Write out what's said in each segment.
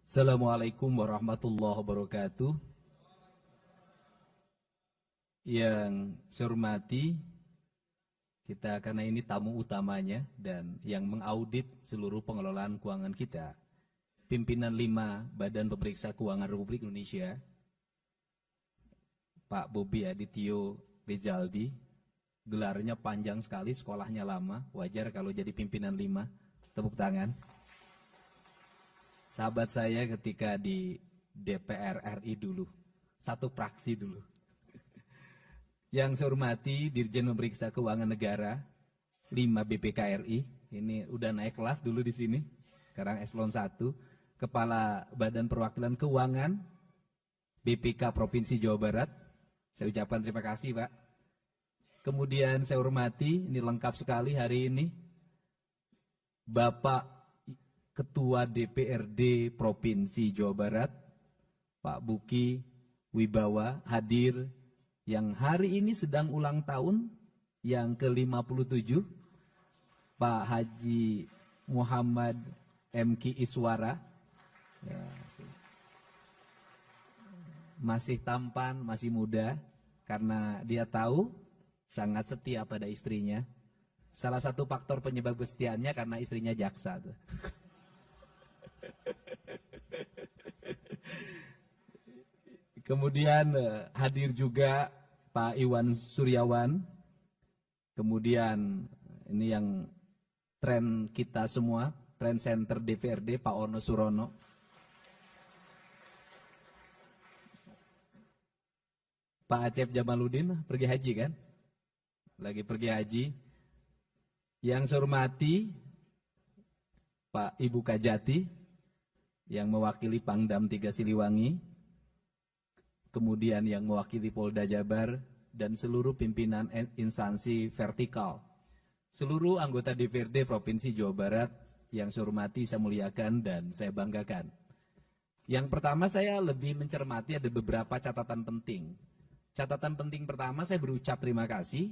Assalamualaikum warahmatullahi wabarakatuh. Yang saya hormati, kita karena ini tamu utamanya dan yang mengaudit seluruh pengelolaan keuangan kita, pimpinan 5 Badan Pemeriksa Keuangan Republik Indonesia, Pak Bobi Adityo Rizaldi, gelarnya panjang sekali, sekolahnya lama, wajar kalau jadi pimpinan 5, tepuk tangan. Sahabat saya ketika di DPR RI dulu, satu praksi dulu. Yang saya hormati Dirjen Pemeriksa Keuangan Negara 5 BPKRI, ini udah naik kelas dulu di sini, sekarang eselon 1, Kepala Badan Perwakilan Keuangan BPK Provinsi Jawa Barat, saya ucapkan terima kasih Pak. Kemudian saya hormati, ini lengkap sekali hari ini, Bapak Ketua DPRD Provinsi Jawa Barat, Pak Buki Wibawa hadir, yang hari ini sedang ulang tahun yang ke-57, Pak Haji Muhammad MK Iswara, ya, masih tampan, masih muda, karena dia tahu sangat setia pada istrinya. Salah satu faktor penyebab kesetiaannya karena istrinya jaksa tuh. Kemudian hadir juga Pak Iwan Suryawan. Kemudian ini yang tren kita semua, tren center DPRD Pak Ono Surono. Pak Acep Jamaludin pergi haji kan? Lagi pergi haji. Yang saya hormati Pak Ibu Kajati yang mewakili Pangdam 3 Siliwangi, kemudian yang mewakili Polda Jabar, dan seluruh pimpinan instansi vertikal. Seluruh anggota DPRD Provinsi Jawa Barat yang saya hormati, saya muliakan, dan saya banggakan. Yang pertama saya lebih mencermati ada beberapa catatan penting. Catatan penting pertama, saya berucap terima kasih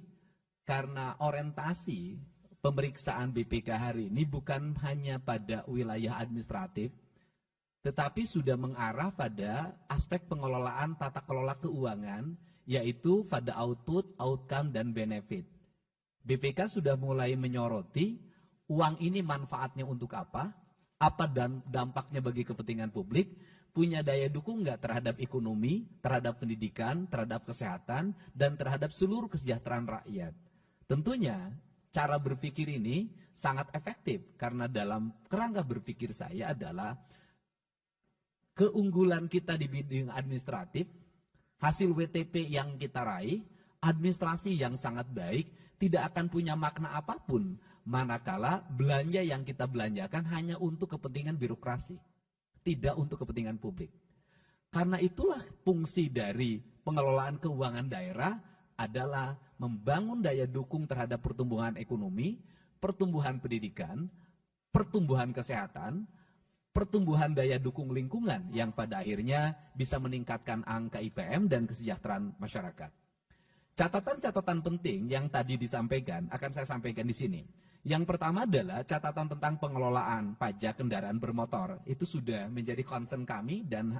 karena orientasi pemeriksaan BPK hari ini bukan hanya pada wilayah administratif, tetapi sudah mengarah pada aspek pengelolaan tata kelola keuangan, yaitu pada output, outcome, dan benefit. BPK sudah mulai menyoroti uang ini manfaatnya untuk apa dan dampaknya bagi kepentingan publik, punya daya dukung nggak terhadap ekonomi, terhadap pendidikan, terhadap kesehatan, dan terhadap seluruh kesejahteraan rakyat. Tentunya cara berpikir ini sangat efektif karena dalam kerangka berpikir saya adalah keunggulan kita di bidang administratif, hasil WTP yang kita raih, administrasi yang sangat baik, tidak akan punya makna apapun manakala belanja yang kita belanjakan hanya untuk kepentingan birokrasi, tidak untuk kepentingan publik. Karena itulah fungsi dari pengelolaan keuangan daerah adalah membangun daya dukung terhadap pertumbuhan ekonomi, pertumbuhan pendidikan, pertumbuhan kesehatan, pertumbuhan daya dukung lingkungan yang pada akhirnya bisa meningkatkan angka IPM dan kesejahteraan masyarakat. Catatan-catatan penting yang tadi disampaikan akan saya sampaikan di sini. Yang pertama adalah catatan tentang pengelolaan pajak kendaraan bermotor. Itu sudah menjadi concern kami dan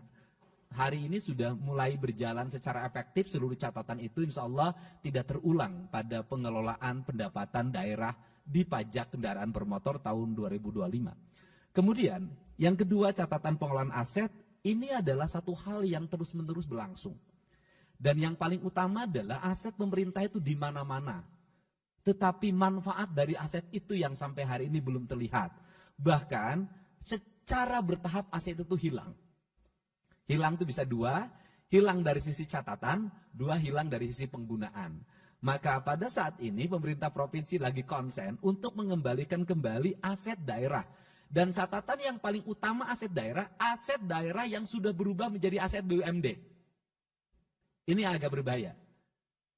hari ini sudah mulai berjalan secara efektif. Seluruh catatan itu insya Allah tidak terulang pada pengelolaan pendapatan daerah di pajak kendaraan bermotor tahun 2025. Kemudian, yang kedua, catatan pengelolaan aset, ini adalah satu hal yang terus-menerus berlangsung. Dan yang paling utama adalah aset pemerintah itu di mana-mana. Tetapi manfaat dari aset itu yang sampai hari ini belum terlihat. Bahkan secara bertahap aset itu hilang. Hilang itu bisa dua, hilang dari sisi catatan, dua hilang dari sisi penggunaan. Maka pada saat ini pemerintah provinsi lagi konsen untuk mengembalikan kembali aset daerah. Dan catatan yang paling utama aset daerah yang sudah berubah menjadi aset BUMD. Ini agak berbahaya.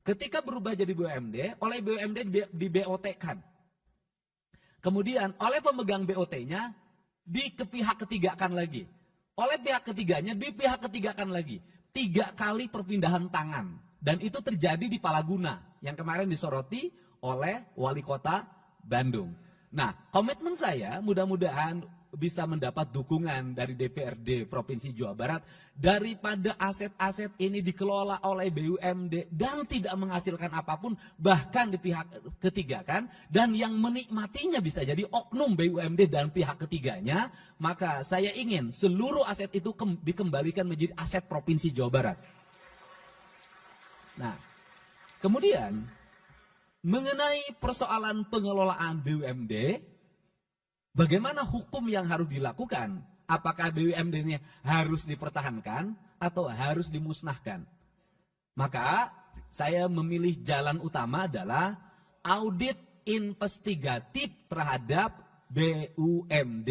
Ketika berubah jadi BUMD, oleh BUMD di BOT-kan. Kemudian oleh pemegang BOT-nya di pihak ketigakan lagi. Oleh pihak ketiganya di pihak ketigakan lagi. 3 kali perpindahan tangan. Dan itu terjadi di Palaguna yang kemarin disoroti oleh Wali Kota Bandung. Nah, komitmen saya mudah-mudahan bisa mendapat dukungan dari DPRD Provinsi Jawa Barat daripada aset-aset ini dikelola oleh BUMD dan tidak menghasilkan apapun, bahkan di pihak ketiga kan, dan yang menikmatinya bisa jadi oknum BUMD dan pihak ketiganya, maka saya ingin seluruh aset itu dikembalikan menjadi aset Provinsi Jawa Barat. Nah, kemudian mengenai persoalan pengelolaan BUMD, bagaimana hukum yang harus dilakukan? Apakah BUMD ini harus dipertahankan atau harus dimusnahkan? Maka saya memilih jalan utama adalah audit investigatif terhadap BUMD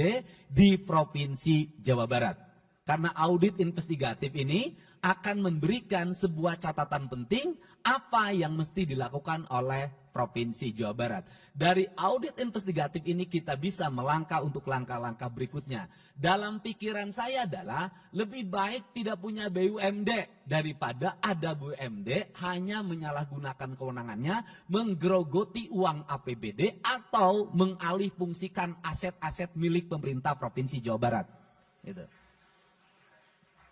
di Provinsi Jawa Barat. Karena audit investigatif ini akan memberikan sebuah catatan penting apa yang mesti dilakukan oleh Provinsi Jawa Barat. Dari audit investigatif ini kita bisa melangkah untuk langkah-langkah berikutnya. Dalam pikiran saya adalah lebih baik tidak punya BUMD daripada ada BUMD hanya menyalahgunakan kewenangannya, menggerogoti uang APBD atau mengalihfungsikan aset-aset milik pemerintah Provinsi Jawa Barat. Gitu.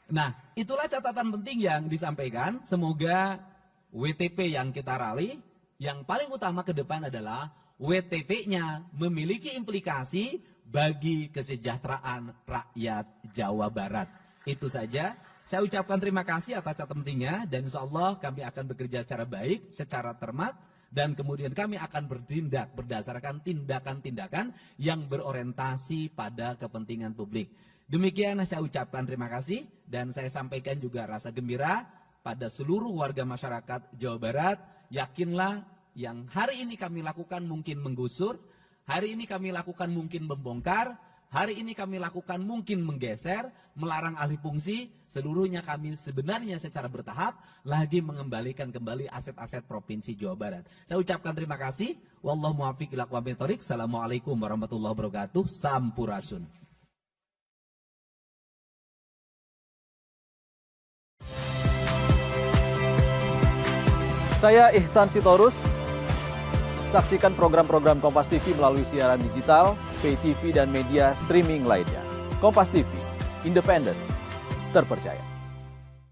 Nah, itulah catatan penting yang disampaikan. Semoga WTP yang kita raih, yang paling utama ke depan adalah WTP-nya memiliki implikasi bagi kesejahteraan rakyat Jawa Barat. Itu saja. Saya ucapkan terima kasih atas catatan pentingnya dan insya Allah kami akan bekerja secara baik, secara cermat, dan kemudian kami akan bertindak berdasarkan tindakan-tindakan yang berorientasi pada kepentingan publik. Demikian saya ucapkan terima kasih dan saya sampaikan juga rasa gembira pada seluruh warga masyarakat Jawa Barat. Yakinlah yang hari ini kami lakukan mungkin menggusur, hari ini kami lakukan mungkin membongkar, hari ini kami lakukan mungkin menggeser, melarang alih fungsi, seluruhnya kami sebenarnya secara bertahap lagi mengembalikan kembali aset-aset Provinsi Jawa Barat. Saya ucapkan terima kasih. Wallahu muwaffiq ila aqwamit thoriq. Assalamualaikum warahmatullahi wabarakatuh. Sampurasun. Saya Ihsan Sitorus. Saksikan program-program Kompas TV melalui siaran digital, pay TV, dan media streaming lainnya. Kompas TV, independen, terpercaya.